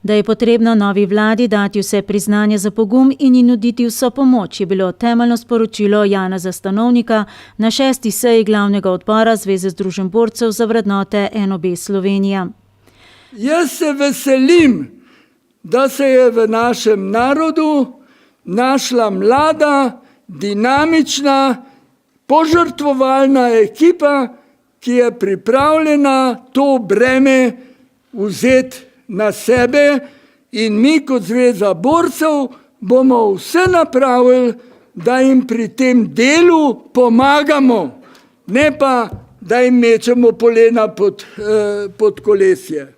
Da je potrebno novi vladi dati vse priznanje za pogum in ji nuditi vso pomoč, je bilo temeljno sporočilo Janeza Stanovnika na 6. seji glavnega odbora Zveze združenj borcev za vrednote NOB Slovenija. Jaz se veselim, da se je v našem narodu našla mlada, dinamična, požrtvovalna ekipa, ki je pripravljena to breme vzeti na sebe, in mi kot Zveza borcev bomo vse napravili, da jim pri tem delu pomagamo, ne pa, da jim mečemo polena pod kolesje.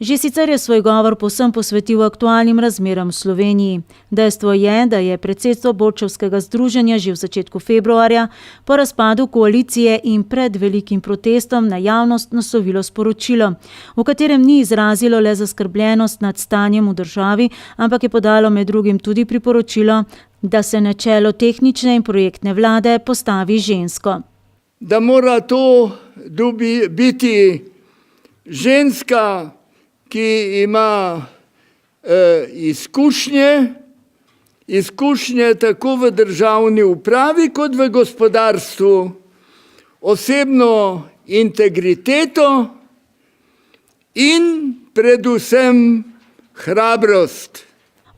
Že sicer je svoj govor povsem posvetil aktualnim razmeram v Sloveniji. Dejstvo je, da je predsedstvo borčevskega združenja že v začetku februarja po razpadu koalicije in pred velikim protestom na javnost naslovilo sporočilo, v katerem ni izrazilo le zaskrbljenost nad stanjem v državi, ampak je podalo med drugim tudi priporočilo, da se na čelo tehnične in projektne vlade postavi žensko. Da mora to biti ženska, ki ima izkušnje tako v državni upravi kot v gospodarstvu, osebno integriteto in predvsem hrabrost.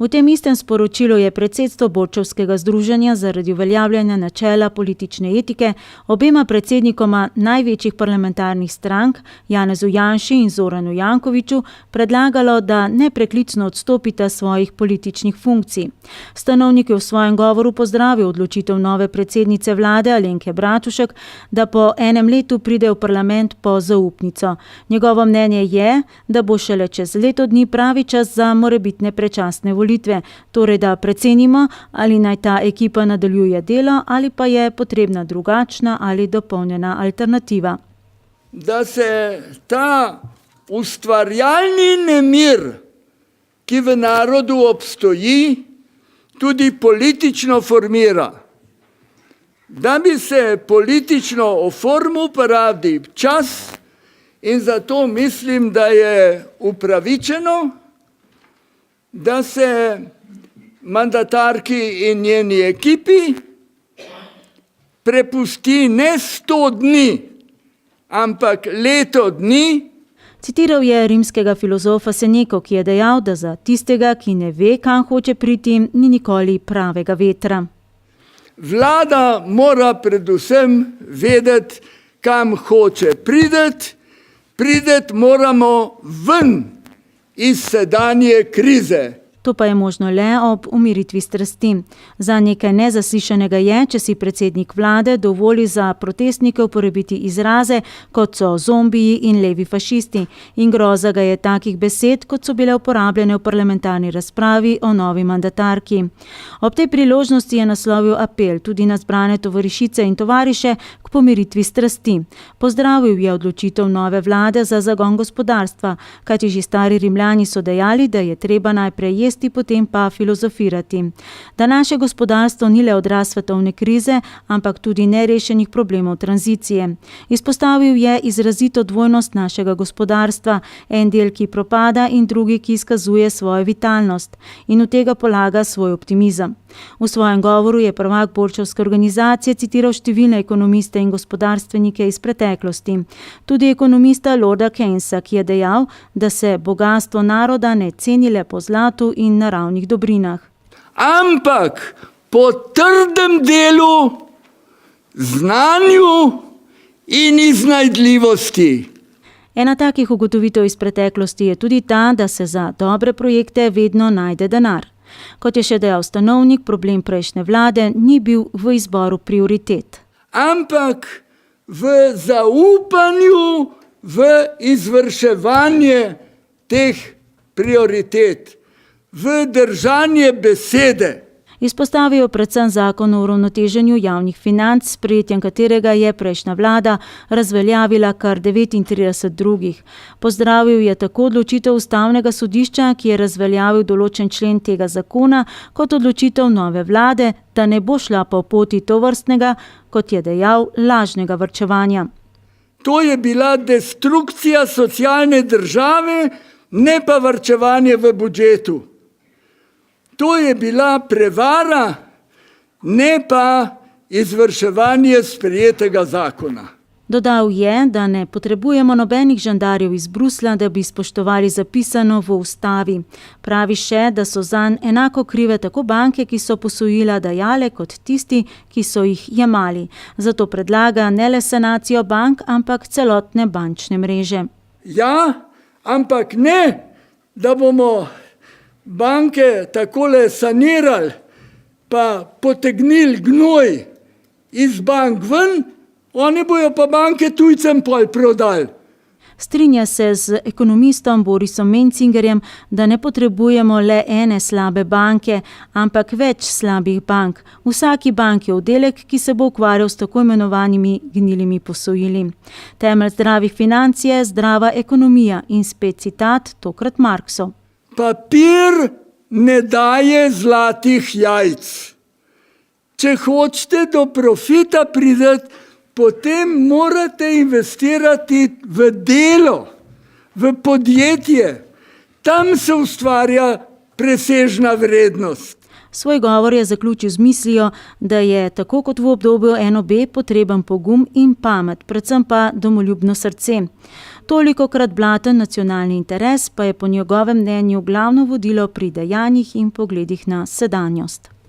V tem istem sporočilu je predsedstvo borčevskega združenja zaradi uveljavljanja načela politične etike obema predsednikoma največjih parlamentarnih strank, Janezu Janši in Zoranu Jankoviću, predlagalo, da nepreklicno odstopita svojih političnih funkcij. Stanovnik je v svojem govoru pozdravil odločitev nove predsednice vlade Alenke Bratušek, da po enem letu pride v parlament po zaupnico. Njegovo mnenje je, da bo šele čez leto dni pravi čas za morebitne predčasne volitve. Torej, da precenimo, ali naj ta ekipa nadaljuje delo ali pa je potrebna drugačna ali dopolnjena alternativa. Da se ta ustvarjalni nemir, ki v narodu obstoji, tudi politično formira. Da bi se politično oformil, porabi čas, in zato mislim, da je upravičeno, da se mandatarki in njeni ekipi prepusti ne 100 dni, ampak leto dni. Citiral je rimskega filozofa Seneko, ki je dejal, da za tistega, ki ne ve, kam hoče priti, ni nikoli pravega vetra. Vlada mora predvsem vedeti, kam hoče priti. Priti moramo ven iz sedanje krize. To pa je možno le ob umiritvi strasti. Za nekaj nezaslišanega je, če si predsednik vlade dovoli za protestnike uporabiti izraze, kot so zombiji in levi fašisti. In groza ga je takih besed, kot so bile uporabljene v parlamentarni razpravi o novi mandatarki. Ob tej priložnosti je naslovil apel tudi na zbrane tovarišice in tovariše k pomiritvi strasti. Pozdravil je odločitev nove vlade za zagon gospodarstva, kajti že stari Rimljani so dejali, da je treba najprej potem pa filozofirati. Da naše gospodarstvo ni le odraz svetovne krize, ampak tudi nerešenih problemov tranzicije. Izpostavil je izrazito dvojnost našega gospodarstva, en del, ki propada, in drugi, ki izkazuje svojo vitalnost, in v tega polaga svoj optimizem. V svojem govoru je prvak borčevske organizacije citiral številne ekonomiste in gospodarstvenike iz preteklosti. Tudi ekonomista Lorda Keynesa, ki je dejal, da se bogastvo naroda ne ceni le po zlatu in naravnih dobrinah. Ampak po trdem delu, znanju in iznajdljivosti. Ena takih ugotovitev iz preteklosti je tudi ta, da se za dobre projekte vedno najde denar. Kot je še dejal Stanovnik, problem prejšnje vlade ni bil v izboru prioritet. Ampak v zaupanju v izvrševanje teh prioritet, v držanje besede. Izpostavijo predvsem zakon o uravnoteženju javnih financ, s sprejetjem katerega je prejšnja vlada razveljavila kar 39 drugih. Pozdravil je tako odločitev ustavnega sodišča, ki je razveljavil določen člen tega zakona, kot odločitev nove vlade, da ne bo šla po poti tovrstnega, kot je dejal, lažnega varčevanja. To je bila destrukcija socialne države, ne pa varčevanje v budžetu. To je bila prevara, ne pa izvrševanje sprejetega zakona. Dodal je, da ne potrebujemo nobenih žandarjev iz Bruslja, da bi spoštovali zapisano v ustavi. Pravi še, da so zanj enako krive tako banke, ki so posojila dajale, kot tisti, ki so jih jemali. Zato predlaga ne le sanacijo bank, ampak celotne bančne mreže. Ja, ampak ne, da bomo banke takole sanirali, pa potegnili gnoj iz bank ven, oni bojo pa banke tujcem pol prodali. Strinja se z ekonomistom Borisom Mencingerjem, da ne potrebujemo le ene slabe banke, ampak več slabih bank. V vsaki banki je oddelek, ki se bo ukvarjal s tako imenovanimi gnilimi posojili. Temelj zdravih financ je zdrava ekonomija in spet citat, tokrat Marksov. Papir ne daje zlatih jajc. Če hočete do profita priti, potem morate investirati v delo, v podjetje. Tam se ustvarja presežna vrednost. Svoj govor je zaključil z mislijo, da je tako kot v obdobju NOB potreben pogum in pamet, predvsem pa domoljubno srce. Tolikokrat blaten nacionalni interes pa je po njegovem mnenju glavno vodilo pri dejanjih in pogledih na sedanjost.